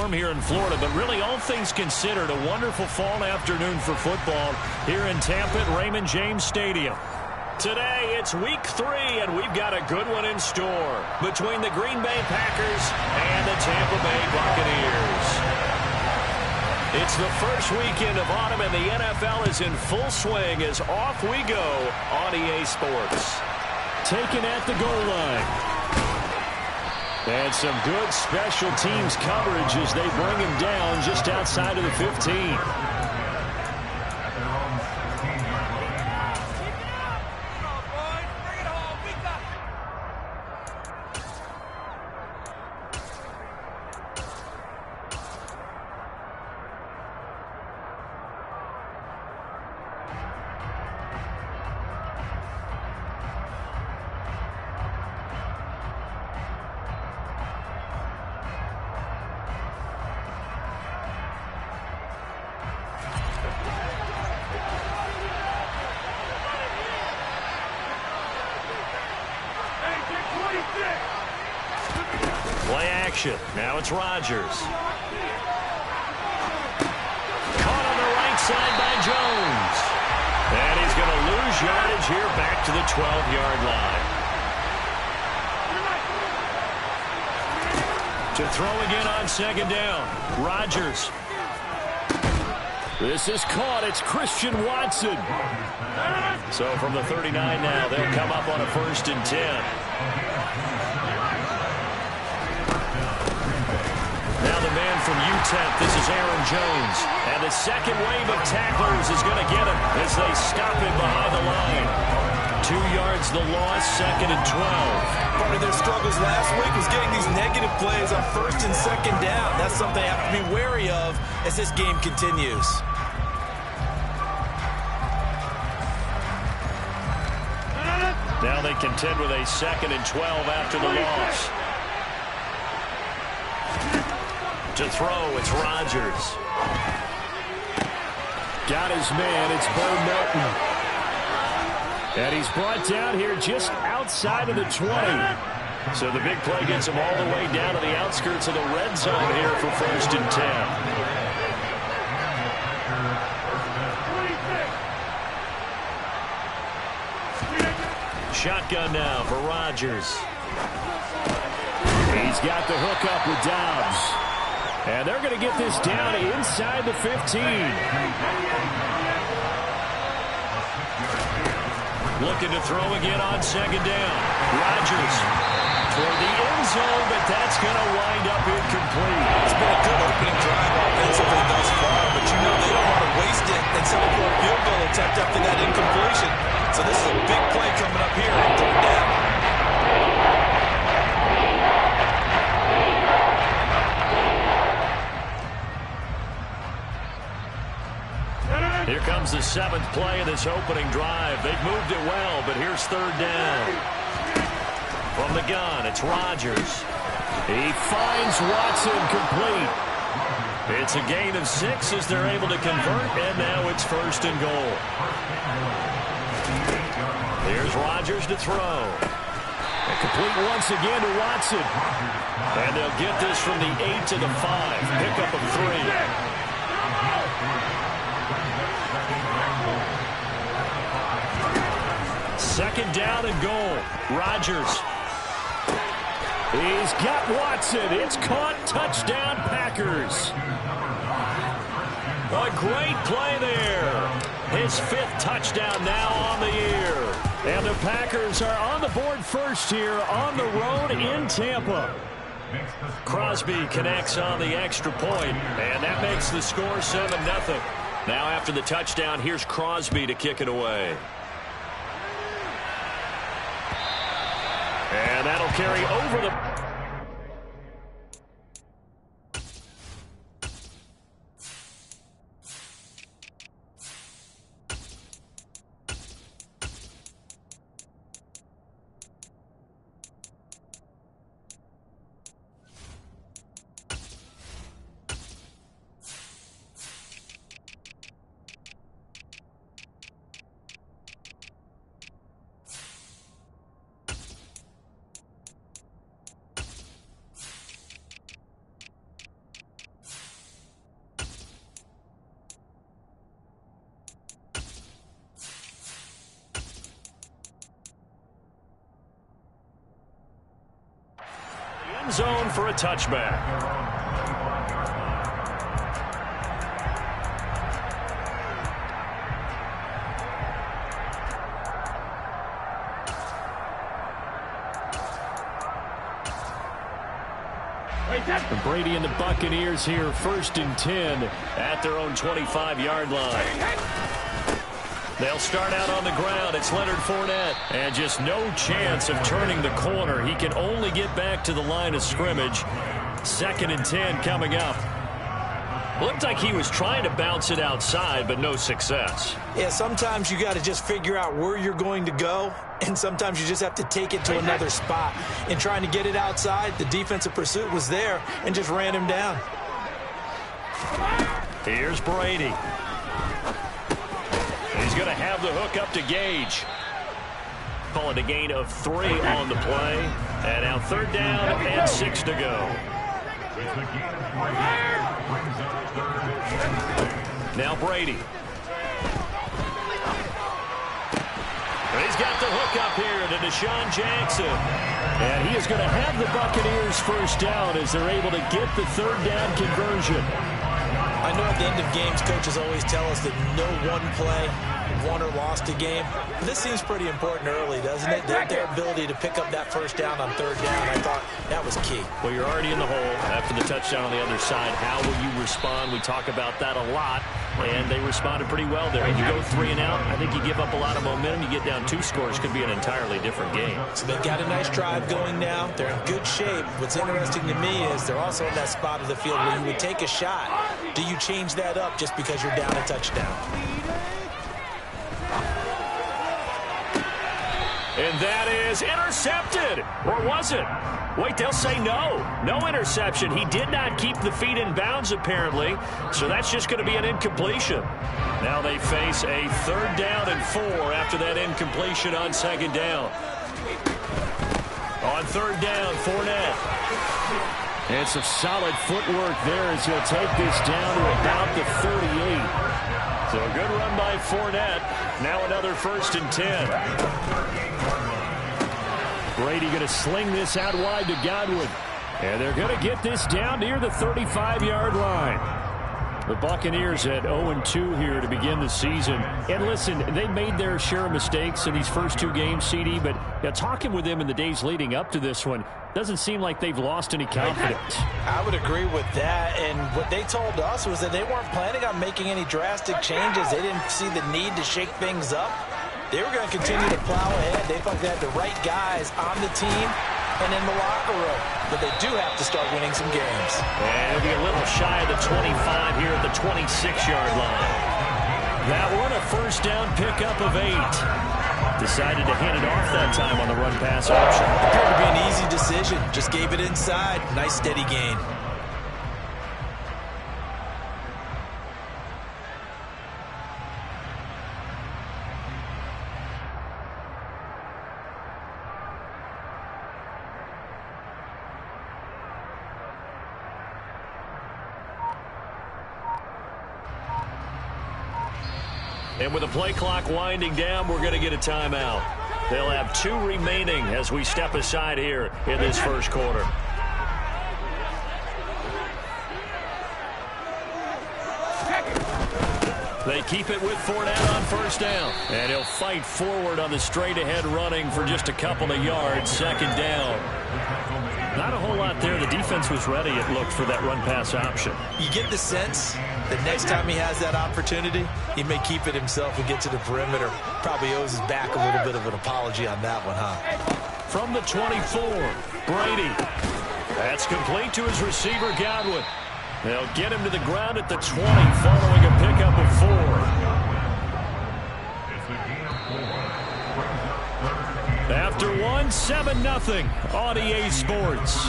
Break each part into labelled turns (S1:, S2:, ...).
S1: warm here in Florida, but really all things considered, a wonderful fall afternoon for football here in Tampa at Raymond James Stadium. Today, it's week 3, and we've got a good one in store between the Green Bay Packers and the Tampa Bay Buccaneers. It's the first weekend of autumn, and the NFL is in full swing as off we go on EA Sports. Taken at the goal line. And some good special teams coverage as they bring him down just outside of the 15. Play action. Now it's Rodgers. Caught on the right side by Jones. And he's going to lose yardage here back to the 12-yard line. To throw again on second down. Rodgers. This is caught. It's Christian Watson. So from the 39 now, they'll come up on a 1st and 10. Now the man from UTEP, this is Aaron Jones. And the second wave of tacklers is going to get him as they stop him behind the line. 2 yards the loss, 2nd and 12.
S2: Part of their struggles last week was getting these negative plays on 1st and 2nd down. That's something they have to be wary of as this game continues.
S1: Now they contend with a 2nd and 12 after the loss. To throw, it's Rodgers. Got his man, it's Bo Melton. And he's brought down here just outside of the 20. So the big play gets him all the way down to the outskirts of the red zone here for 1st and 10. Shotgun now for Rodgers. He's got the hook up with Dobbs. And they're going to get this down inside the 15. Looking to throw again on 2nd down. Rodgers toward the end zone, but that's going to wind up incomplete.
S2: It's been a good opening drive offensively thus far, but you know they don't want to waste it and settle for a field goal attempt after that incompletion. So this is a big play coming up here on 3rd down.
S1: Here comes the 7th play of this opening drive. They've moved it well, but here's 3rd down. From the gun, it's Rodgers. He finds Watson complete. It's a gain of 6 as they're able to convert, and now it's 1st and goal. Here's Rodgers to throw. And complete once again to Watson. And they'll get this from the 8 to the 5. Pickup of 3. 2nd down and goal. Rodgers. He's got Watson. It's caught. Touchdown, Packers. A great play there. His 5th touchdown now on the year. And the Packers are on the board first here on the road in Tampa. Crosby connects on the extra point, and that makes the score 7-0. Now after the touchdown, here's Crosby to kick it away. And that'll carry over the... end zone for a touchback. Brady and the Buccaneers here, 1st and 10 at their own 25-yard line. They'll start out on the ground. It's Leonard Fournette. And just no chance of turning the corner. He can only get back to the line of scrimmage. 2nd and 10 coming up. Looked like he was trying to bounce it outside, but no success.
S2: Yeah, sometimes you got to just figure out where you're going to go, and sometimes you just have to take it to another spot. In trying to get it outside, the defensive pursuit was there and just ran him down.
S1: Here's Brady. He's going to have the hook up to Gage. Call it a gain of 3 on the play. And now 3rd down and 6 to go. Now Brady. He's got the hook up here to Deshaun Jackson. And he is going to have the Buccaneers 1st down as they're able to get the 3rd down conversion.
S2: I know at the end of games, coaches always tell us that no one play won or lost a game. But this seems pretty important early, doesn't it? Their ability to pick up that 1st down on 3rd down, I thought that was key.
S1: Well, you're already in the hole after the touchdown on the other side. How will you respond? We talk about that a lot, and they responded pretty well there. You go 3 and out, I think you give up a lot of momentum. You get down 2 scores, could be an entirely different game.
S2: So they've got a nice drive going now. They're in good shape. What's interesting to me is they're also in that spot of the field where you would take a shot. Do you change that up just because you're down a touchdown?
S1: And that is intercepted. Or was it? Wait, they'll say no. No interception. He did not keep the feet in bounds, apparently. So that's just going to be an incompletion. Now they face a 3rd down and 4 after that incompletion on 2nd down. On 3rd down, Fournette. And some solid footwork there as he'll take this down to about the 38. So a good run by Fournette. Now another 1st and 10. Brady going to sling this out wide to Godwin. And they're going to get this down near the 35-yard line. The Buccaneers at 0-2 here to begin the season. And listen, they made their share of mistakes in these first 2 games, CD, but talking with them in the days leading up to this one, doesn't seem like they've lost any confidence.
S2: I would agree with that, and what they told us was that they weren't planning on making any drastic changes. They didn't see the need to shake things up. They were going to continue to plow ahead. They felt they had the right guys on the team and in the locker room. But they do have to start winning some games.
S1: And it'll be a little shy of the 25 here at the 26-yard line. That one a 1st down pickup of 8. Decided to hand it off that time on the run-pass option.
S2: Appeared to be an easy decision. Just gave it inside. Nice steady gain.
S1: And with the play clock winding down, we're going to get a timeout. They'll have 2 remaining as we step aside here in this 1st quarter. They keep it with Fournette on 1st down. And he'll fight forward on the straight-ahead running for just a couple of yards. 2nd down. Not a whole lot there. The defense was ready, it looked, for that run-pass option.
S2: You get the sense that next time he has that opportunity, he may keep it himself and get to the perimeter. Probably owes his back a little bit of an apology on that one, huh?
S1: From the 24, Brady. That's complete to his receiver, Godwin. They'll get him to the ground at the 20 following a pickup of 4. After 1, 7-0 on EA Sports.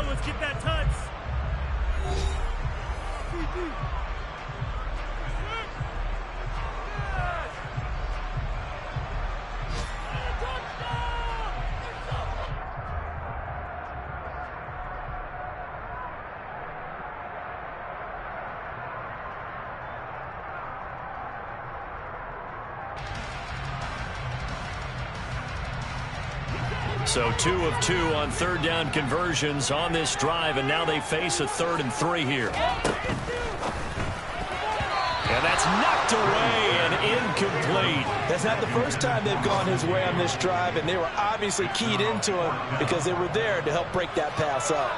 S3: Let's get that touch.
S1: So 2 of 2 on third down conversions on this drive, and now they face a 3rd and 3 here. And that's knocked away and incomplete.
S2: That's not the first time they've gone his way on this drive, and they were obviously keyed into him because they were there to help break that pass up.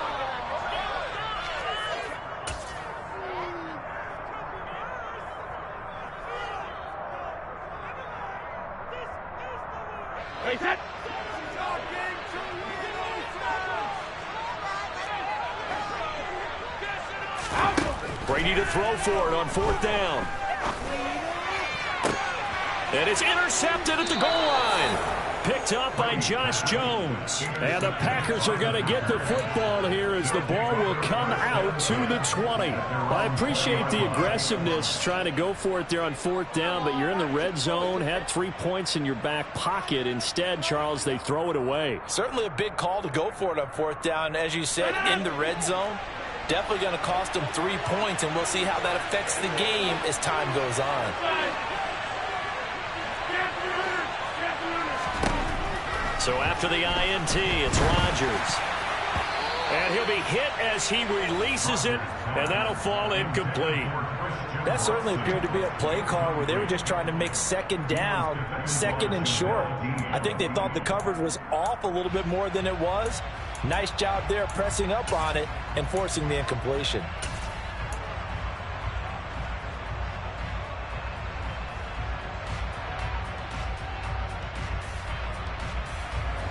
S1: Brady to throw for it on 4th down. And it's intercepted at the goal line. Picked up by Josh Jones. And the Packers are going to get the football here as the ball will come out to the 20. I appreciate the aggressiveness trying to go for it there on 4th down, but you're in the red zone, had 3 points in your back pocket. Instead, Charles, they throw it away.
S2: Certainly a big call to go for it on 4th down. As you said, in the red zone. Definitely going to cost them 3 points, and we'll see how that affects the game as time goes on.
S1: So after the INT, it's Rodgers. And he'll be hit as he releases it, and that'll fall incomplete.
S2: That certainly appeared to be a play call where they were just trying to make 2nd down, 2nd and short. I think they thought the coverage was off a little bit more than it was. Nice job there pressing up on it and forcing the incompletion.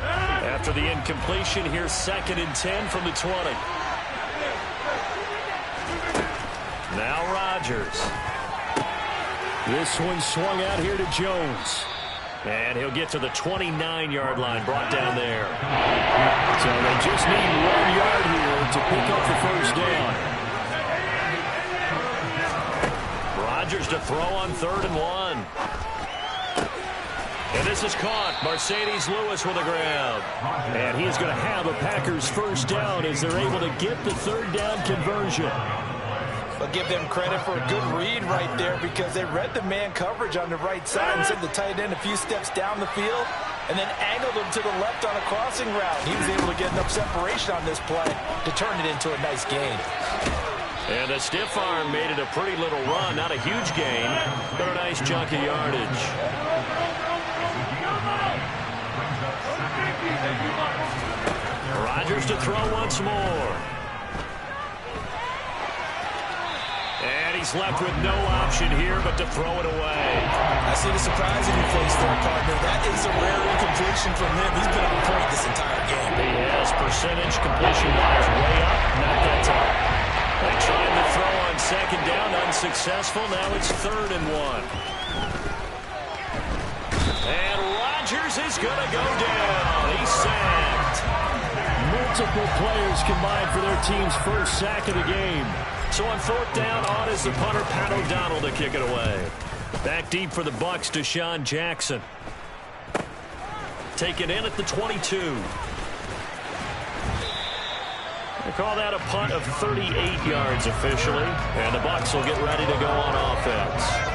S1: After the incompletion, here's 2nd and 10 from the 20. Now Rodgers. This one swung out here to Jones. And he'll get to the 29-yard line, brought down there. So they just need 1 yard here to pick up the 1st down. Rodgers to throw on 3rd and 1. And this is caught. Mercedes Lewis with the grab. And he's going to have a Packers 1st down as they're able to get the 3rd down conversion.
S2: I'll give them credit for a good read right there because they read the man coverage on the right side and sent the tight end a few steps down the field and then angled him to the left on a crossing route. He was able to get enough separation on this play to turn it into a nice gain.
S1: And the stiff arm made it a pretty little run. Not a huge gain, but a nice chunk of yardage. Rodgers to throw once more. And he's left with no option here but to throw it away.
S2: I see the surprise in your face there, partner. That is a rare incompletion from him. He's been on point this entire game.
S1: He has percentage completion-wise way up, not that time. They tried to throw on 2nd down, unsuccessful. Now it's 3rd and 1. And Rodgers is going to go down. He's sacked. Multiple players combined for their team's 1st sack of the game. So on 4th down, on is the punter, Pat O'Donnell, to kick it away. Back deep for the Bucs, Deshaun Jackson. Taken in at the 22. They call that a punt of 38 yards officially. And the Bucs will get ready to go on offense.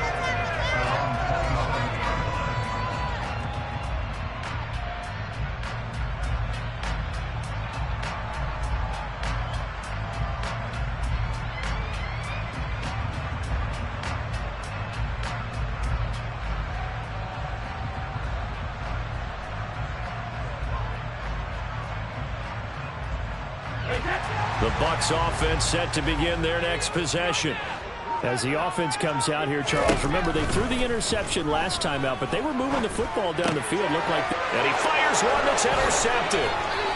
S1: The Bucs offense set to begin their next possession. As the offense comes out here, Charles, remember they threw the interception last time out, but they were moving the football down the field. Looked like, and he fires one that's intercepted.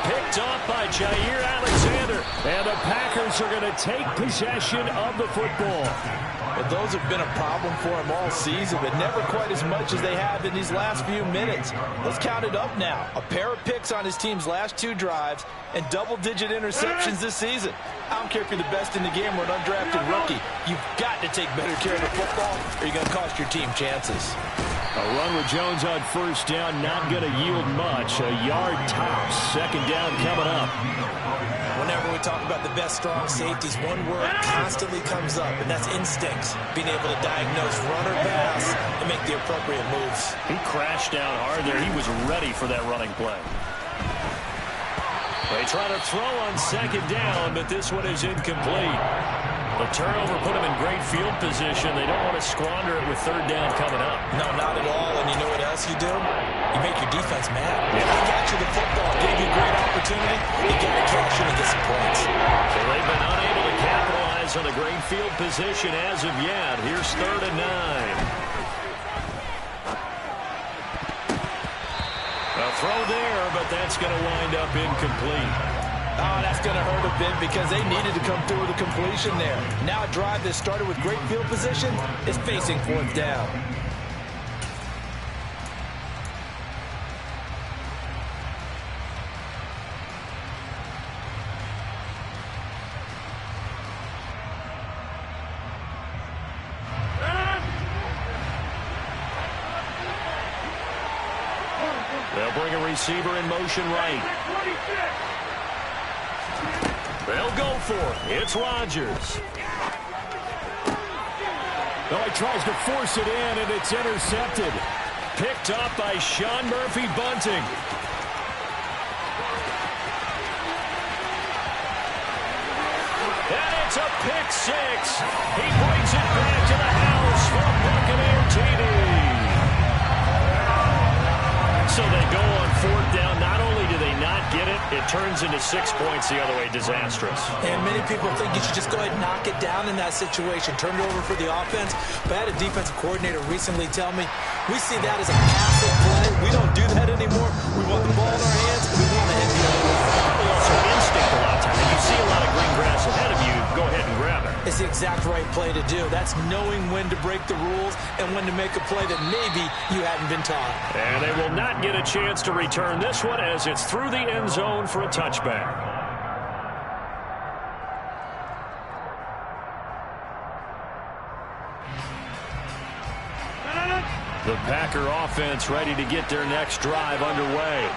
S1: Picked off by Jair Alexander. And the Packers are going to take possession of the football.
S2: But those have been a problem for him all season, but never quite as much as they have in these last few minutes. Let's count it up now. A pair of picks on his team's last 2 drives and double-digit interceptions this season. I don't care if you're the best in the game or an undrafted rookie. You've got to take better care of the football or you're going to cost your team chances.
S1: A run with Jones on 1st down, not going to yield much. A yard tops. 2nd down coming up.
S2: Whenever we talk about the best strong safeties, one word constantly comes up, and that's instincts. Being able to diagnose run or pass and make the appropriate moves.
S1: He crashed down hard there. He was ready for that running play. They try to throw on second down, but this one is incomplete. The turnover put them in great field position. They don't want to squander it with third down coming up.
S2: No, not at all. And you know what else you do? You make your defense mad. Yeah. They got you the football, gave you a great opportunity. You got to cash in and get some points.
S1: So they've been unable to capitalize on a great field position as of yet. Here's 3rd and 9. A throw there, but that's going to wind up incomplete.
S2: Oh, that's going to hurt a bit because they needed to come through with a completion there. Now a drive that started with great field position is facing 4th down.
S1: They'll bring a receiver in motion right. They'll go for it. It's Rodgers.
S4: Oh, he tries to force it in, and it's intercepted.
S1: Picked up by Sean Murphy-Bunting. And it's a pick 6. He brings it back to the house for a Buccaneer TD. So they go on 4th down. Not only do they not get it, it turns into 6 points the other way. Disastrous.
S2: And many people think you should just go ahead and knock it down in that situation. Turn it over for the offense. But I had a defensive coordinator recently tell me, we see that as a passive play. We don't do that anymore. We want the ball in our hands, and we want to hit the other way.
S1: Probably also instinct a lot of times. If you see a lot of green grass ahead of you, go ahead and grab it.
S2: It's the exact right play to do. That's knowing when to break the rules and when to make a play that maybe you hadn't been taught.
S1: And they will not get a chance to return this one as it's through the end zone for a touchback. The Packer offense ready to get their next drive underway.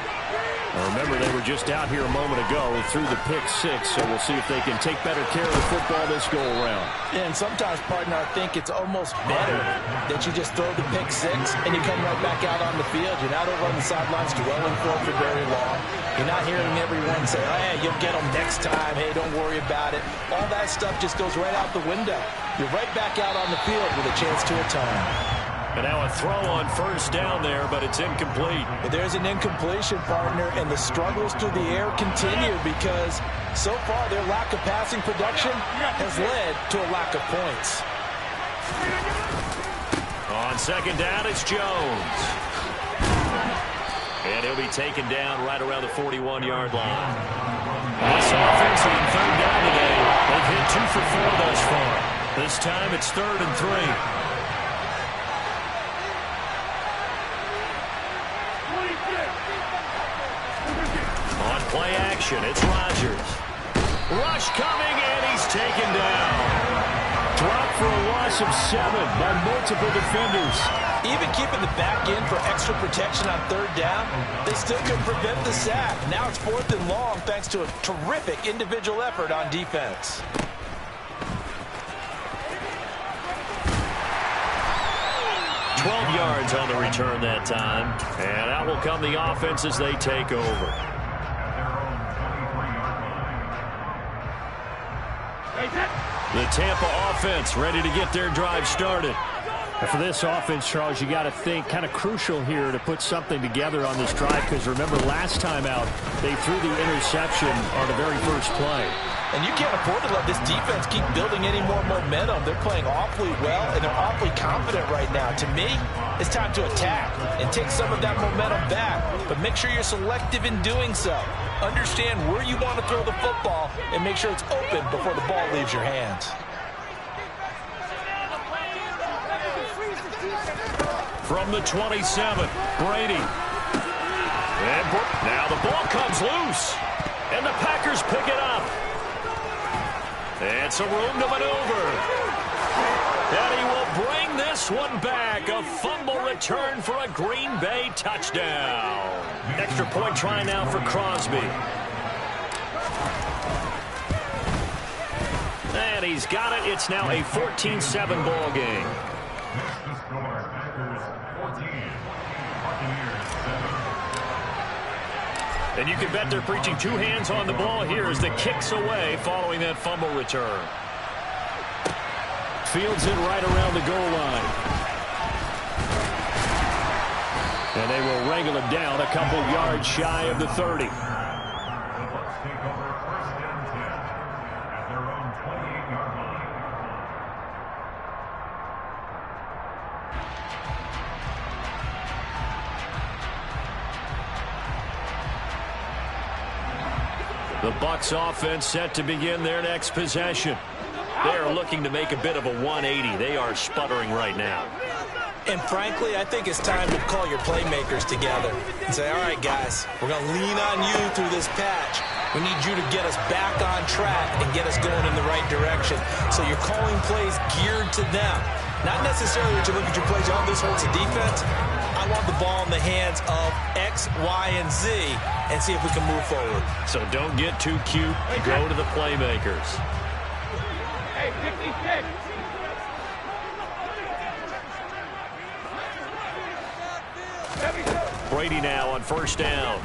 S1: Now remember, they were just out here a moment ago through the pick 6, so we'll see if they can take better care of the football this go-around.
S2: And sometimes, partner, I think it's almost better that you just throw the pick 6 and you come right back out on the field. You're not over on the sidelines dwelling for it for very long. You're not hearing everyone say, oh, hey, you'll get them next time. Hey, don't worry about it. All that stuff just goes right out the window. You're right back out on the field with a chance to atone.
S1: And now a throw on 1st down there, but it's incomplete.
S2: But there's an incompletion, partner, and the struggles through the air continue because so far their lack of passing production has led to a lack of points.
S1: On 2nd down, it's Jones. And he'll be taken down right around the 41-yard line. This offense on 3rd down today, they've hit 2 for 4 thus far. This time it's 3rd and 3. Play action. It's Rodgers. Rush coming, and he's taken down. Dropped for a loss of 7 by multiple defenders.
S2: Even keeping the back end for extra protection on 3rd down, they still couldn't prevent the sack. Now it's 4th and long thanks to a terrific individual effort on defense.
S1: Yards on the return that time. And out will come the offense as they take over. The Tampa offense ready to get their drive started.
S4: And for this offense, Charles, you got to think kind of crucial here to put something together on this drive because remember last time out they threw the interception on the very first play.
S2: And you can't afford to let this defense keep building any more momentum. They're playing awfully well, and they're awfully confident right now. To me, it's time to attack and take some of that momentum back. But make sure you're selective in doing so. Understand where you want to throw the football and make sure it's open before the ball leaves your hands.
S1: From the 27, Brady. And now the ball comes loose. And the Packers pick it up. And some room to maneuver. And he will bring this one back. A fumble return for a Green Bay touchdown. Extra point try now for Crosby. And he's got it. It's now a 14-7 ball game. And you can bet they're preaching two hands on the ball here as the kick's away following that fumble return.
S4: Fields it right around the goal line. And they will wrangle him down a couple yards shy of the 30.
S1: The Bucs offense set to begin their next possession. They are looking to make a bit of a 180. They are sputtering right now.
S2: And frankly, I think it's time to call your playmakers together and say, all right, guys, we're going to lean on you through this patch. We need you to get us back on track and get us going in the right direction. So you're calling plays geared to them. Not necessarily that you look at your plays, oh, this hurts the defense. I want the ball in the hands of X, Y, and Z and see if we can move forward.
S1: So don't get too cute. Go to the playmakers.
S3: Hey, 56.
S1: Brady now on first down.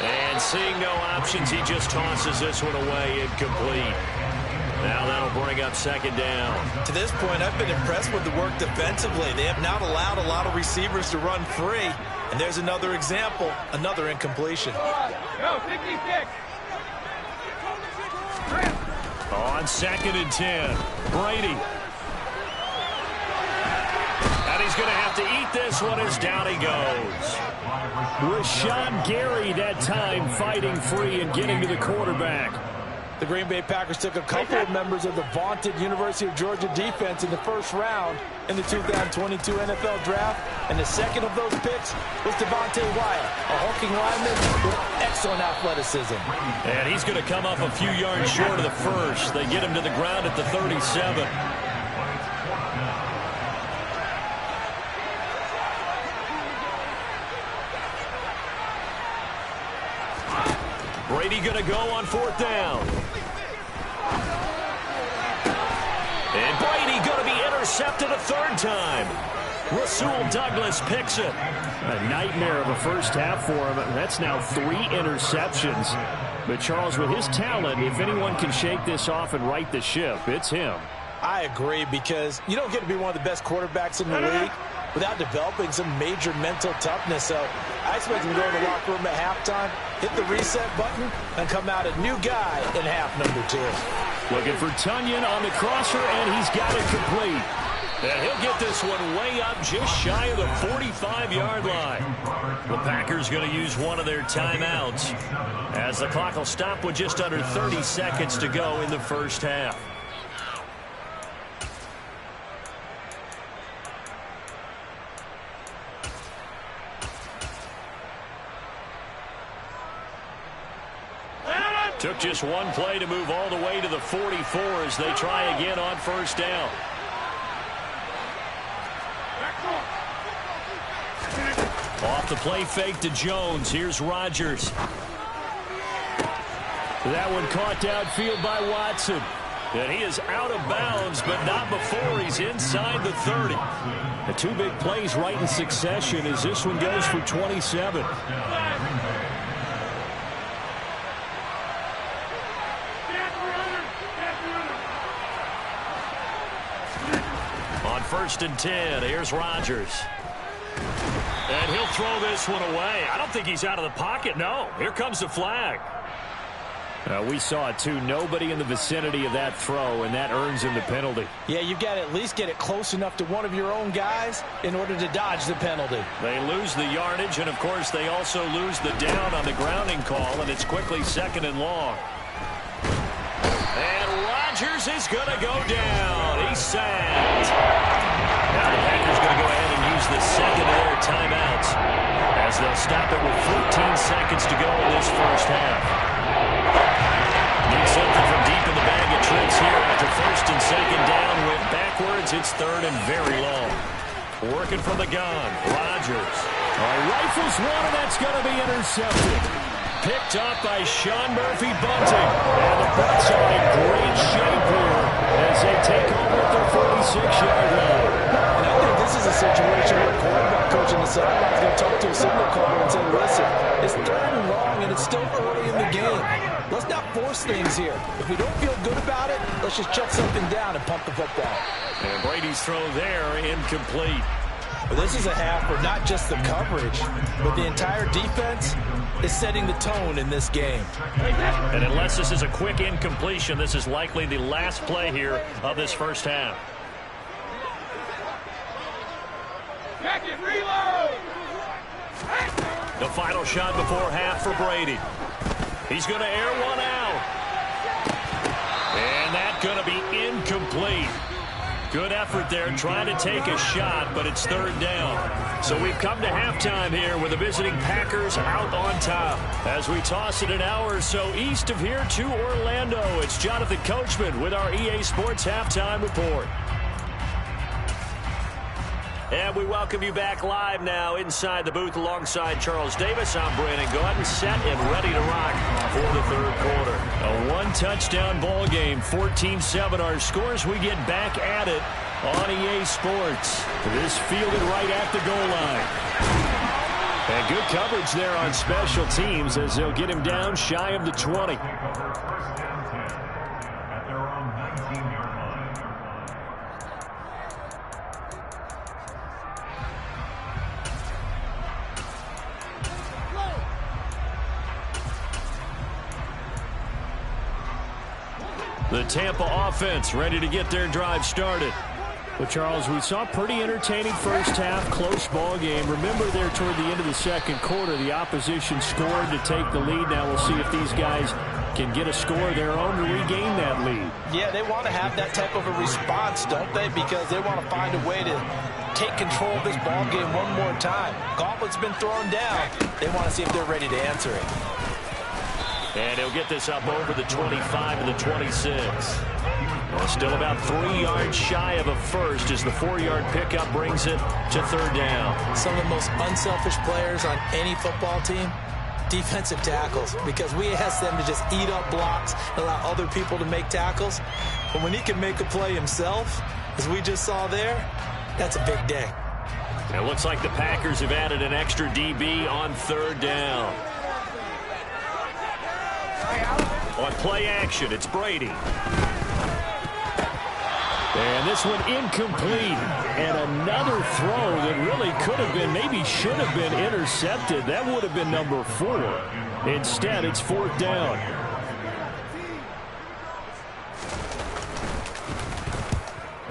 S1: And seeing no options, he just tosses this one away, incomplete. Now that'll bring up second down.
S2: To this point, I've been impressed with the work defensively. They have not allowed a lot of receivers to run free. And there's another example, another incompletion.
S3: Go, 56.
S1: On second and 10, Brady. And he's going to have to eat this one as down he goes.
S4: Rashawn Gary that time fighting free and getting to the quarterback.
S2: The Green Bay Packers took a couple of members of the vaunted University of Georgia defense in the first round in the 2022 NFL Draft. And the second of those picks was Devontae Wyatt, a hulking lineman with excellent athleticism.
S1: And he's going to come up a few yards short of the first. They get him to the ground at the 37. Brady going to go on fourth down. And Brady going to be intercepted a third time. Rasul Douglas picks it.
S4: A nightmare of a first half for him. That's now 3 interceptions. But Charles, with his talent, if anyone can shake this off and right the ship, it's him.
S2: I agree, because you don't get to be one of the best quarterbacks in the league without developing some major mental toughness. So I expect him to go in the locker room at halftime, hit the reset button, and come out a new guy in half number 2.
S4: Looking for Tunyon on the crosser, and he's got it complete.
S1: And he'll get this one way up just shy of the 45-yard line. The Packers going to use one of their timeouts as the clock will stop with just under 30 seconds to go in the first half. Took just one play to move all the way to the 44 as they try again on first down. Off the play fake to Jones. Here's Rodgers.
S4: That one caught downfield by Watson.
S1: And he is out of bounds, but not before he's inside the 30.
S4: The 2 big plays right in succession as this one goes for 27.
S1: On first and 10, here's Rodgers. And he'll throw this one away. I don't think he's out of the pocket, no. Here comes the flag.
S4: We saw it too. Nobody in the vicinity of that throw, and that earns him the penalty.
S2: Yeah, you've got to at least get it close enough to one of your own guys in order to dodge the penalty.
S1: They lose the yardage, and of course they also lose the down on the grounding call, and it's quickly second and long. And Rodgers is going to go down. He's sacked. Now the Packers going to go ahead and use the second of their timeouts as they'll stop it with 14 seconds to go in this first half. Need something from deep in the bag of tricks here after first and second down. Went backwards. It's third and very long. Working from the gun. Rodgers.
S4: Rifles one, and that's going to be intercepted.
S1: Picked up by Sean Murphy Bunting.
S4: And the Bucs are in great shape here as they take over at their 46-yard line.
S2: And I think this is a situation where quarterback coach in the sidelines going to talk to a signal caller and say, listen, it's 3rd and long, and it's still early in the game. Let's not force things here. If we don't feel good about it, let's just check something down and pump the football.
S1: And Brady's throw there, incomplete.
S2: But this is a half where not just the coverage, but the entire defense is setting the tone in this game.
S1: And unless this is a quick incompletion, this is likely the last play here of this first half.
S3: Jacket, reload!
S1: The final shot before half for Brady. He's going to air one out. And that's going to be incomplete. Good effort there trying to take a shot, but it's 3rd down. So we've come to halftime here with the visiting Packers out on top. As we toss it an hour or so east of here to Orlando, it's Jonathan Coachman with our EA Sports Halftime Report. And we welcome you back live now inside the booth alongside Charles Davis. I'm Brandon Gaudin, set and ready to rock for the 3rd quarter. A one-touchdown ball game, 14-7 our scores. We get back at it on EA Sports. This fielded right at the goal line. And good coverage there on special teams as they'll get him down shy of the 20. The Tampa offense ready to get their drive started. Well, Charles, we saw a pretty entertaining first half, close ball game. Remember there toward the end of the 2nd quarter, the opposition scored to take the lead. Now we'll see if these guys can get a score of their own to regain that lead.
S2: Yeah, they want to have that type of a response, don't they? Because they want to find a way to take control of this ball game one more time. Gauntlet's been thrown down. They want to see if they're ready to answer it.
S1: And he'll get this up over the 25 to the 26. Well, still about 3 yards shy of a first as the 4-yard pickup brings it to 3rd down.
S2: Some of the most unselfish players on any football team, defensive tackles, because we ask them to just eat up blocks and allow other people to make tackles. But when he can make a play himself, as we just saw there, that's a big day.
S1: It looks like the Packers have added an extra DB on 3rd down. On play action, it's Brady. And this one incomplete. And another throw that really could have been, maybe should have been intercepted. That would have been number 4. Instead, it's 4th down.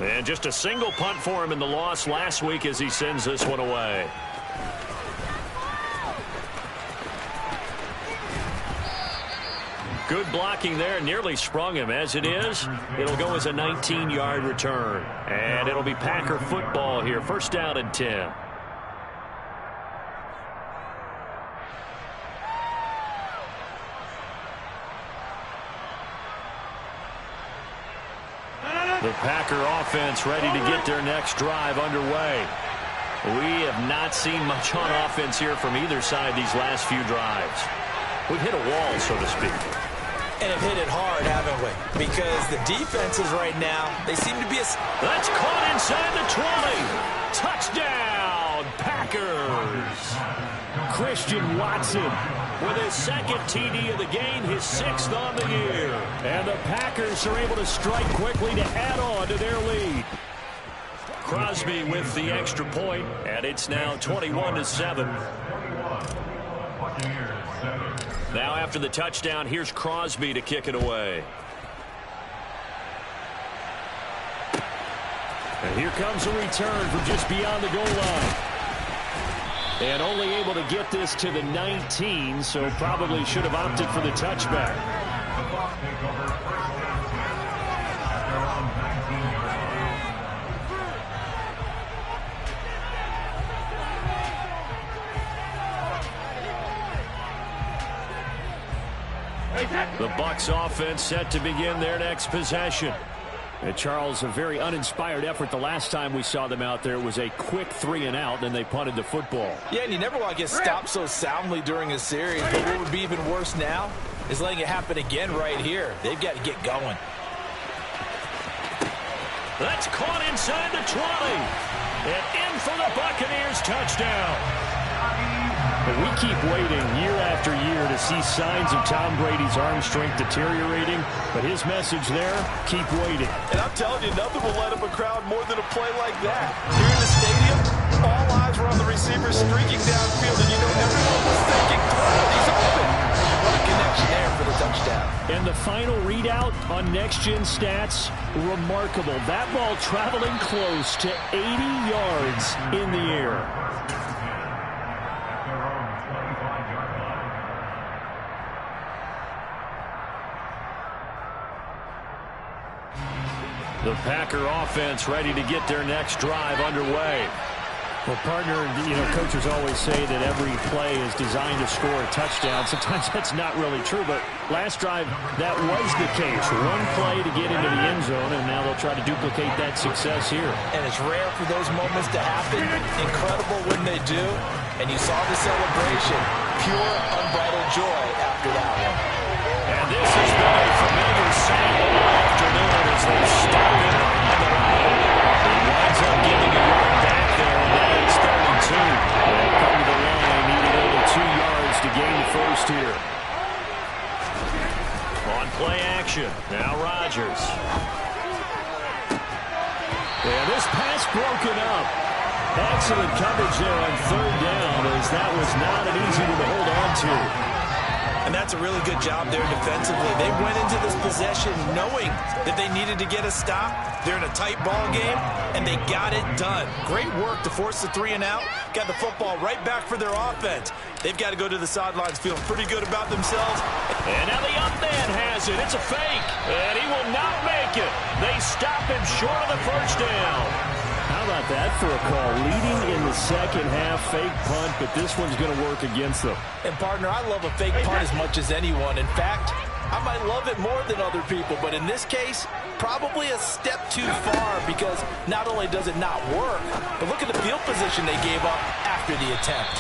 S1: And just a single punt for him in the loss last week as he sends this one away. Good blocking there, nearly sprung him. As it is, it'll go as a 19-yard return. And it'll be Packer football here. 1st down and 10. The Packer offense ready to get their next drive underway. We have not seen much on offense here from either side these last few drives. We've hit a wall, so to speak.
S2: And have hit it hard, haven't we? Because the defenses right now, they seem to be
S1: That's caught inside the 20. Touchdown, Packers. Christian Watson with his 2nd TD of the game, his 6th on the year. And the Packers are able to strike quickly to add on to their lead. Crosby with the extra point, and it's now 21-7. Now after the touchdown, here's Crosby to kick it away. And here comes a return from just beyond the goal line. And only able to get this to the 19, so probably should have opted for the touchback. The Bucs offense set to begin their next possession. And Charles, a very uninspired effort the last time we saw them out there. It was a quick 3 and out, then they punted the football.
S2: Yeah, and you never want to get stopped so soundly during a series. But what would be even worse now is letting it happen again right here. They've got to get going.
S1: That's caught inside the 20. And in for the Buccaneers touchdown.
S4: But we keep waiting year after year to see signs of Tom Brady's arm strength deteriorating. But his message there, keep waiting.
S2: And I'm telling you, nothing will light up a crowd more than a play like that. Here in the stadium, all eyes were on the receiver streaking downfield, and you know everyone was thinking, throw, he's open. What a connection there for the touchdown.
S4: And the final readout on next-gen stats, remarkable. That ball traveling close to 80 yards in the air.
S1: The Packer offense ready to get their next drive underway.
S4: Well, partner, coaches always say that every play is designed to score a touchdown. Sometimes that's not really true, but last drive, that was the case. One play to get into the end zone, and now they'll try to duplicate that success here.
S2: And it's rare for those moments to happen. Incredible when they do. And you saw the celebration. Pure, unbridled joy after that one.
S1: And this has been a familiar sight all afternoon as they stop it on the line. He winds up giving a yard back there, and now it's 3rd and 2. They'll come to the line, needing only 2 yards to gain the first here. On play action, now Rodgers. Yeah, this pass broken up. Excellent coverage there on 3rd down, as that was not an easy one to hold on to.
S2: And that's a really good job there defensively. They went into this possession knowing that they needed to get a stop. They're in a tight ball game, and they got it done. Great work to force the 3 and out. Got the football right back for their offense. They've got to go to the sidelines feeling pretty good about themselves.
S1: And now the up man has it. It's a fake, and he will not make it. They stop him short of the first down.
S4: How about that for a call? Leading in the second half, fake punt, but this one's going to work against them.
S2: And, partner, I love a fake punt as much as anyone. In fact, I might love it more than other people, but in this case, probably a step too far because not only does it not work, but look at the field position they gave up after the attempt.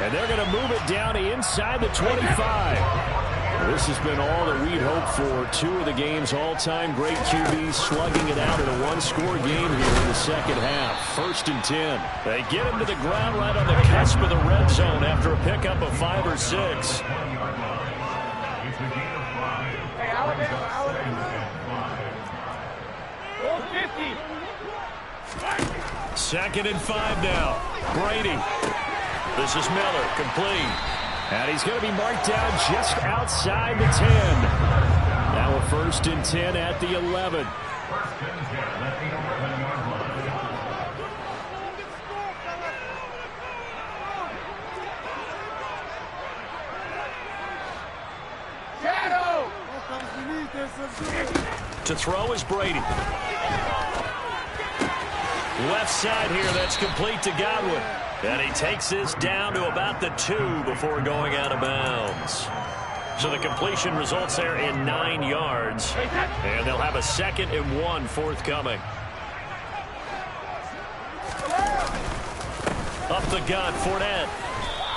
S4: And they're going to move it down to inside the 25. This has been all that we'd hoped for. 2 of the game's all-time great QBs slugging it out in a one-score game here in the second half. 1st and 10.
S1: They get him to the ground right on the cusp of the red zone after a pickup of 5 or 6. Second and 5 now. Brady. This is Miller, complete.
S4: And he's going to be marked down just outside the 10. Now a 1st and 10 at the 11.
S1: To throw is Brady. Left side here, that's complete to Godwin. And he takes this down to about the 2 before going out of bounds. So the completion results there in 9 yards. And they'll have a 2nd and 1 forthcoming. Up the gut, Fournette.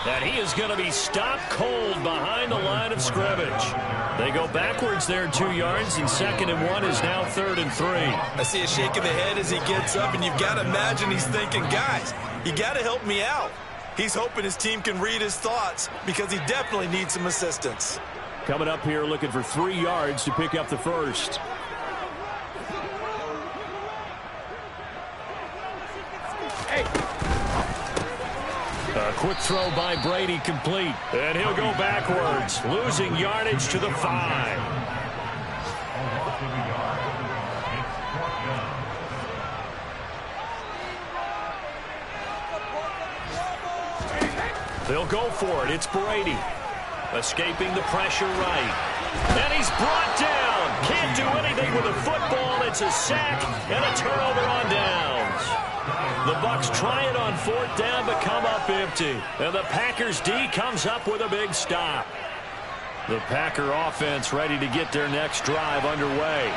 S1: And he is going to be stopped cold behind the line of scrimmage. They go backwards there 2 yards, and 2nd and 1 is now 3rd and 3.
S2: I see a shake of the head as he gets up, and you've got to imagine he's thinking, guys, you got to help me out. He's hoping his team can read his thoughts because he definitely needs some assistance.
S4: Coming up here looking for 3 yards to pick up the first.
S1: A quick throw by Brady complete. And he'll go backwards, losing yardage to the 5. They'll go for it. It's Brady. Escaping the pressure right. And he's brought down. Can't do anything with a football. It's a sack and a turnover on downs. The Bucs try it on 4th down, but come up empty. And the Packers D comes up with a big stop. The Packer offense ready to get their next drive underway.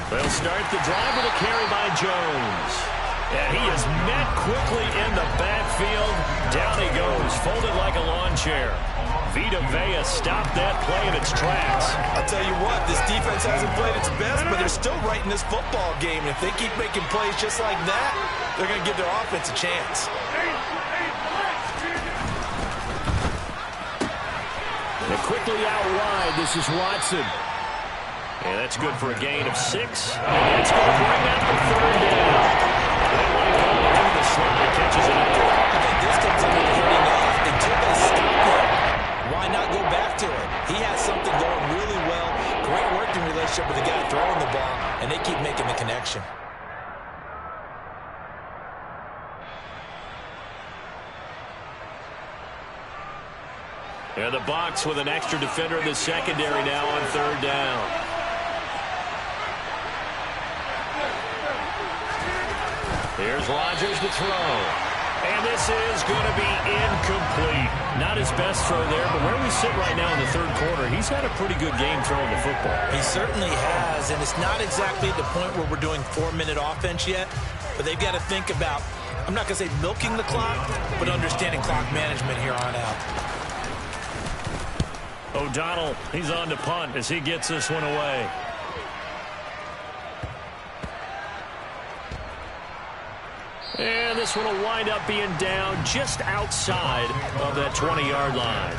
S1: They'll start the drive with a carry by Jones. And he is met quickly in the backfield. Down he goes, folded like a lawn chair. Vita Vea stopped that play in its tracks.
S2: I'll tell you what, this defense hasn't played its best, but they're still right in this football game. And if they keep making plays just like that, they're going to give their offense a chance.
S1: And quickly out wide, this is Watson. And that's good for a gain of 6. And that's going to bring up the third down. They might go through the slot, catches it up.
S2: I think this comes under the heading of until they stop him. Why not go back to it? He has something going really well. Great working relationship with the guy throwing the ball, and they keep making the connection.
S1: And the box with an extra defender in the secondary now on third down. Here's Rodgers to throw. And this is going to be incomplete. Not his best throw there, but where we sit right now in the third quarter, he's had a pretty good game throwing the football.
S2: He certainly has, and it's not exactly at the point where we're doing 4-minute offense yet, but they've got to think about, I'm not going to say milking the clock, but understanding clock management here on out.
S1: O'Donnell, he's on to punt as he gets this one away. And this one will wind up being down just outside of that 20-yard line.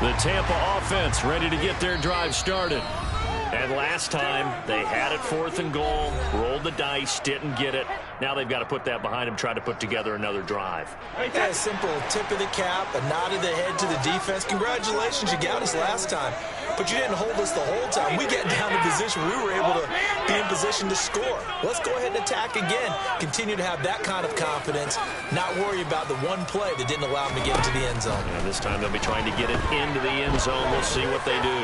S1: The Tampa offense ready to get their drive started. And last time, they had it 4th and goal, rolled the dice, didn't get it. Now they've got to put that behind them, try to put together another drive.
S2: Yeah, a simple tip of the cap, a nod of the head to the defense. Congratulations, you got us last time. But you didn't hold us the whole time. We got down to position we were able to be in position to score. Let's go ahead and attack again. Continue to have that kind of confidence, not worry about the one play that didn't allow them to get into the end zone.
S1: And this time they'll be trying to get it into the end zone. We'll see what they do.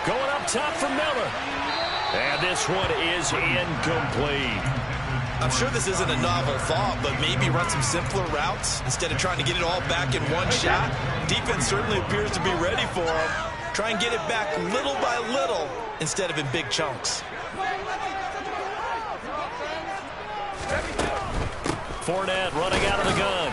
S1: Going up top for Miller. And this one is incomplete.
S2: I'm sure this isn't a novel thought, but maybe run some simpler routes instead of trying to get it all back in one shot. Defense certainly appears to be ready for him. Try and get it back little by little instead of in big chunks.
S1: Fournette running out of the gun.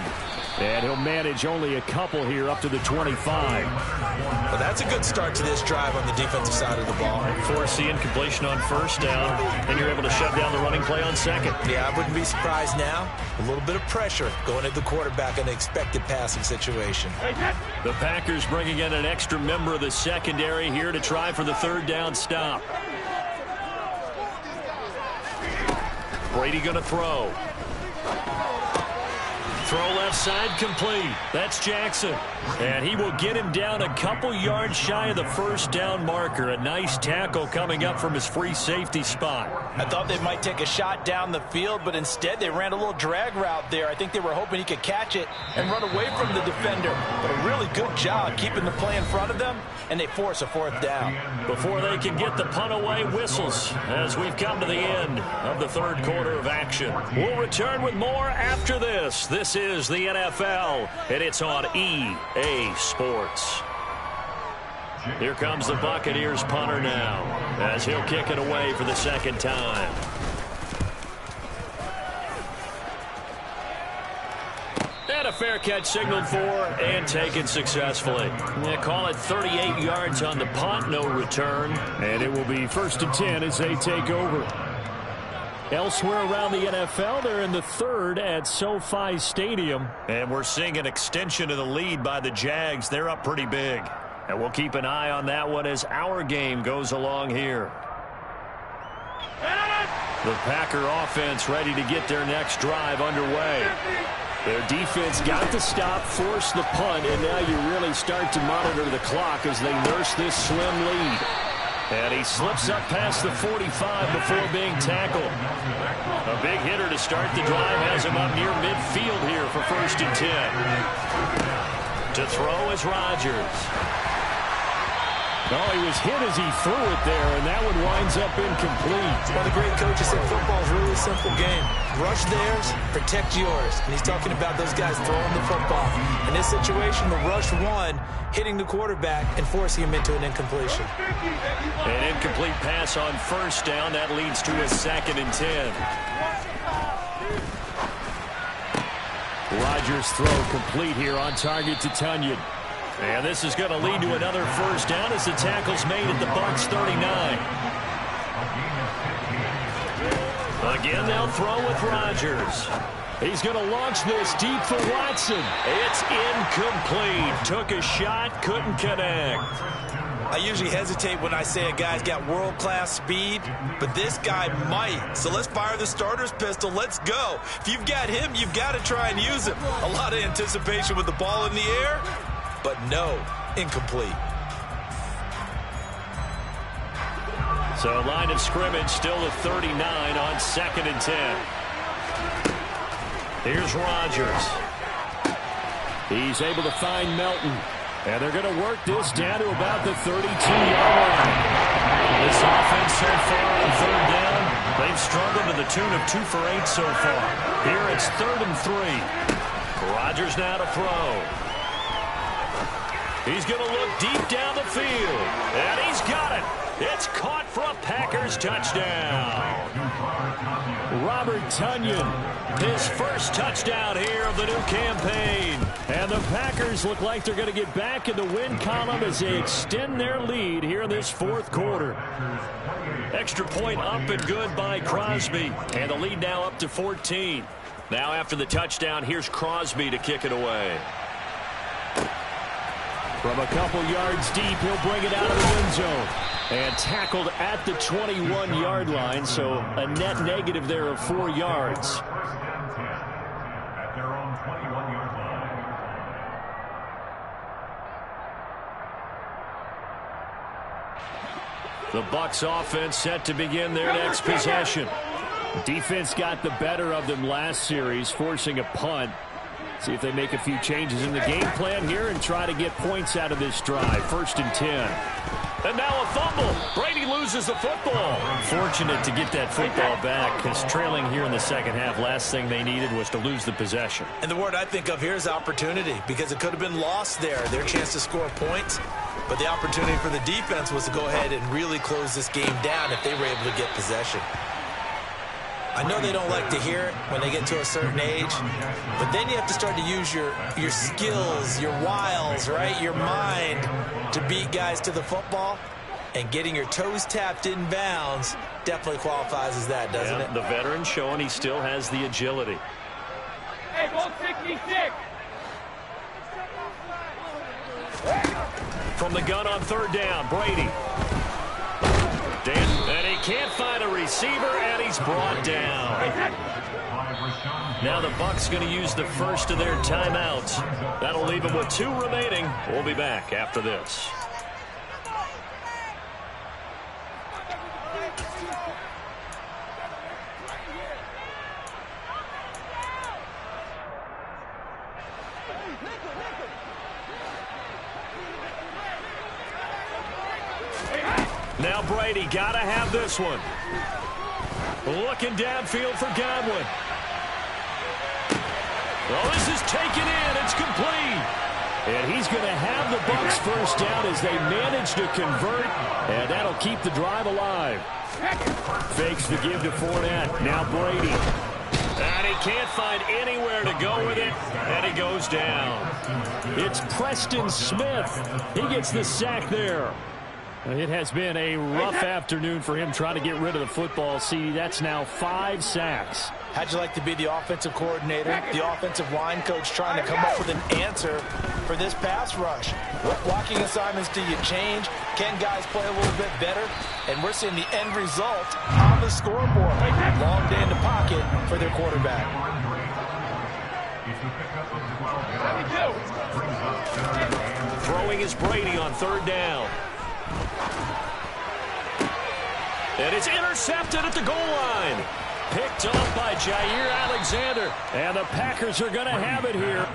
S4: And he'll manage only a couple here up to the 25.
S2: Well, that's a good start to this drive on the defensive side of the ball.
S1: Force the incompletion on first down, and you're able to shut down the running play on second.
S2: Yeah, I wouldn't be surprised now. A little bit of pressure going at the quarterback in an expected passing situation.
S1: The Packers bringing in an extra member of the secondary here to try for the third down stop. Brady going to throw. Throw left side complete. That's Jackson. And he will get him down a couple yards shy of the first down marker. A nice tackle coming up from his free safety spot.
S2: I thought they might take a shot down the field, but instead they ran a little drag route there. I think they were hoping he could catch it and run away from the defender. But a really good job keeping the play in front of them, and they force a fourth down.
S1: Before they can get the punt away, whistles as we've come to the end of the third quarter of action. We'll return with more after this. This is the NFL, and it's on EA Sports. Here comes the Buccaneers punter now, as he'll kick it away for the second time. And a fair catch signaled for and taken successfully. They call it 38 yards on the punt, no return.
S4: And it will be 1st and 10 as they take over. Elsewhere around the NFL, they're in the third at SoFi Stadium.
S1: And we're seeing an extension of the lead by the Jags. They're up pretty big. And we'll keep an eye on that one as our game goes along here. The Packer offense ready to get their next drive underway. Their defense got the stop, forced the punt, and now you really start to monitor the clock as they nurse this slim lead. And he slips up past the 45 before being tackled. A big hitter to start the drive has him up near midfield here for 1st and 10. To throw is Rodgers.
S4: Oh, he was hit as he threw it there, and that one winds up incomplete.
S2: One of the great coaches said football is really a simple game. Rush theirs, protect yours. And he's talking about those guys throwing the football. In this situation, the rush one, hitting the quarterback and forcing him into an incompletion.
S1: An incomplete pass on first down. That leads to a 2nd and 10.
S4: Rodgers' throw complete here on target to Tunyon.
S1: And this is going to lead to another first down as the tackle's made at the Bucs 39. Again, they'll throw with Rodgers. He's going to launch this deep for Watson. It's incomplete. Took a shot, couldn't connect.
S2: I usually hesitate when I say a guy's got world-class speed, but this guy might. So let's fire the starter's pistol. Let's go. If you've got him, you've got to try and use him. A lot of anticipation with the ball in the air, but no, incomplete.
S1: So line of scrimmage still at 39 on 2nd and 10. Here's Rodgers.
S4: He's able to find Melton. And they're going to work this down to about the 32-yard line.
S1: This offense so far on 3rd down, they've struggled to the tune of 2 for 8 so far. Here it's 3rd and 3. Rodgers now to throw. He's going to look deep down the field. And he's got it. It's caught for a Packers touchdown.
S4: Robert Tunyon,
S1: his first touchdown here of the new campaign.
S4: And the Packers look like they're going to get back in the win column as they extend their lead here in this 4th quarter.
S1: Extra point up and good by Crosby. And the lead now up to 14. Now after the touchdown, here's Crosby to kick it away.
S4: From a couple yards deep, he'll bring it out of the end zone. And tackled at the 21-yard line, so a net negative there of 4 yards.
S5: At their own 21-yard line.
S1: The Bucs offense set to begin their next possession.
S4: Defense got the better of them last series, forcing a punt. See if they make a few changes in the game plan here and try to get points out of this drive. 1st and 10.
S1: And now a fumble. Brady loses the football. Fortunate to get that football back because trailing here in the 2nd half, last thing they needed was to lose the possession.
S2: And the word I think of here is opportunity, because it could have been lost there, their chance to score points. But the opportunity for the defense was to go ahead and really close this game down if they were able to get possession. I know they don't like to hear it when they get to a certain age, but then you have to start to use your skills, your wiles, right, your mind to beat guys to the football. And getting your toes tapped in bounds definitely qualifies as that, doesn't it?
S1: The veteran showing he still has the agility.
S3: Hey, ball 66.
S1: From the gun on 3rd down, Brady. And he can't find a receiver, and he's brought down. Now the Bucs going to use the first of their timeouts. That'll leave them with 2 remaining. We'll be back after this. Now Brady got to have this one. Looking downfield for Godwin. Oh, this is taken in. It's complete.
S4: And he's going to have the Bucs first down as they manage to convert. And that'll keep the drive alive. Fakes the give to Fournette. Now Brady.
S1: And he can't find anywhere to go with it. And he goes down.
S4: It's Preston Smith. He gets the sack there. It has been a rough afternoon for him trying to get rid of the football. See, that's now 5 sacks.
S2: How'd you like to be the offensive coordinator, the offensive line coach trying to come up with an answer for this pass rush? What blocking assignments do you change? Can guys play a little bit better? And we're seeing the end result on the scoreboard. Long day in the pocket for their quarterback.
S1: Throwing is Brady on 3rd down. And it's intercepted at the goal line. Picked up by Jair Alexander.
S4: And the Packers are going to have it here.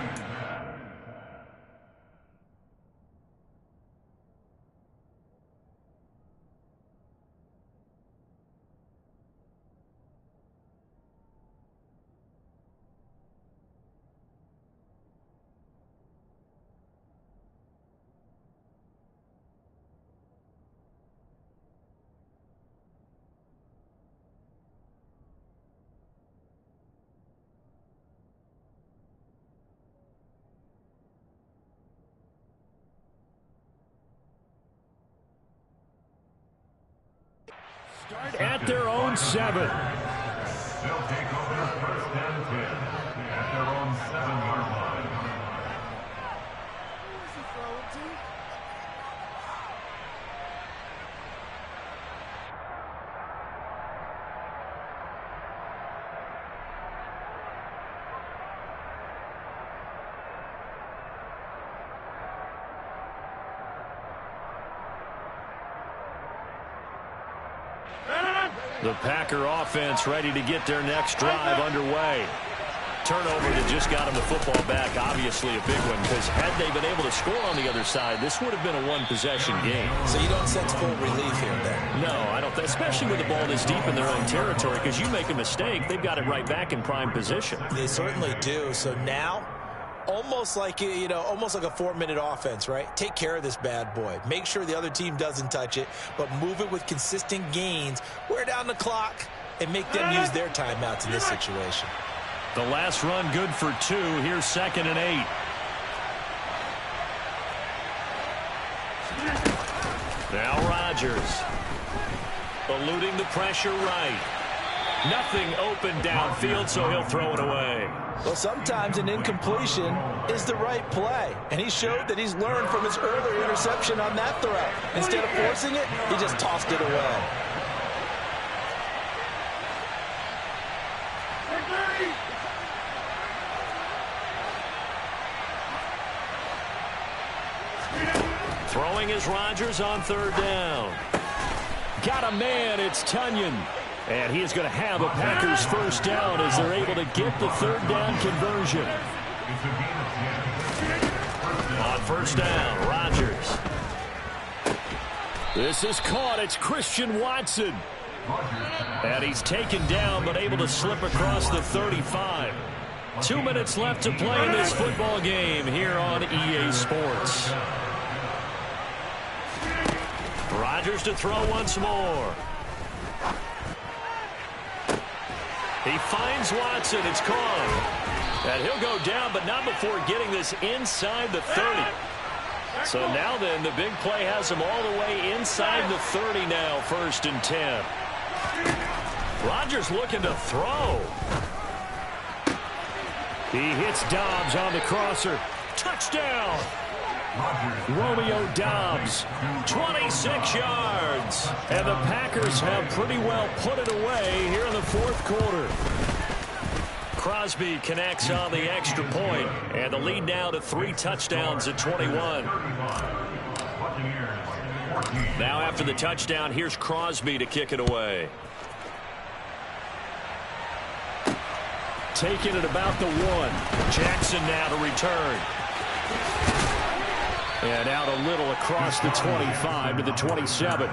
S4: At their own 7.
S5: They'll take over first and 10 at their own 7-yard line.
S1: The Packer offense ready to get their next drive underway. Turnover that just got them the football back, obviously a big one, because had they been able to score on the other side, this would have been a one-possession game.
S2: So you don't sense full relief here, Ben?
S1: No, I don't, especially with the ball this deep in their own territory, because you make a mistake, they've got it right back in prime position.
S2: They certainly do. So now, almost like, almost like a 4-minute offense, right? Take care of this bad boy. Make sure the other team doesn't touch it, but move it with consistent gains. Wear down the clock and make them use their timeouts in this situation.
S1: The last run good for 2. Here's 2nd and 8. Now Rodgers. Eluding the pressure right. Nothing open downfield, so he'll throw it away.
S2: Well, sometimes an incompletion is the right play. And he showed that he's learned from his earlier interception on that throw. Instead of forcing it, he just tossed it away.
S1: Throwing is Rodgers on 3rd down. Got a man, it's Tunyon. And he is going to have a Packers first down as they're able to get the 3rd down conversion. On 1st down, Rodgers. This is caught. It's Christian Watson. And he's taken down but able to slip across the 35. 2 minutes left to play in this football game here on EA Sports. Rodgers to throw once more. He finds Watson. It's caught. And he'll go down, but not before getting this inside the 30. So now then, the big play has him all the way inside the 30 now, 1st and 10. Rodgers looking to throw. He hits Dobbs on the crosser. Touchdown. Romeo Dobbs, 26 yards. And the Packers have pretty well put it away here in the 4th quarter. Crosby connects on the extra point, and the lead now to 3 touchdowns at 21. Now after the touchdown, here's Crosby to kick it away. Taking it about the 1. Jackson now to return. And out a little across the 25 to the 27.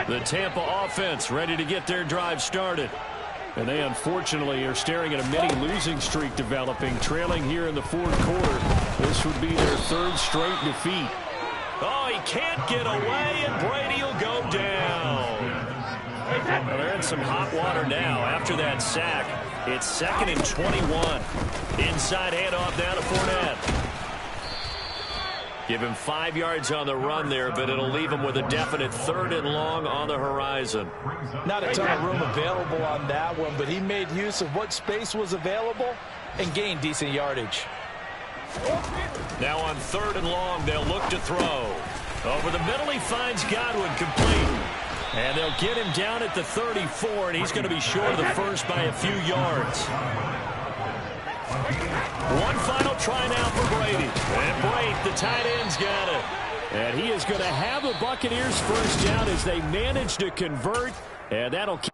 S1: The Tampa offense ready to get their drive started. And they unfortunately are staring at a mini losing streak developing, trailing here in the 4th quarter. This would be their 3rd straight defeat. Oh, he can't get away, and Brady will go down. Well, they're in some hot water now after that sack. It's 2nd and 21. Inside handoff down to Fournette. Give him 5 yards on the run there, but it'll leave him with a definite 3rd and long on the horizon.
S2: Not a ton of room available on that one, but he made use of what space was available and gained decent yardage.
S1: Now on 3rd and long, they'll look to throw. Over the middle, he finds Godwin complete. And they'll get him down at the 34, and he's going to be short of the first by a few yards. One final try now for Brady. And Brady, the tight end's got it. And he is going to have the Buccaneers first down as they manage to convert, and that'll keep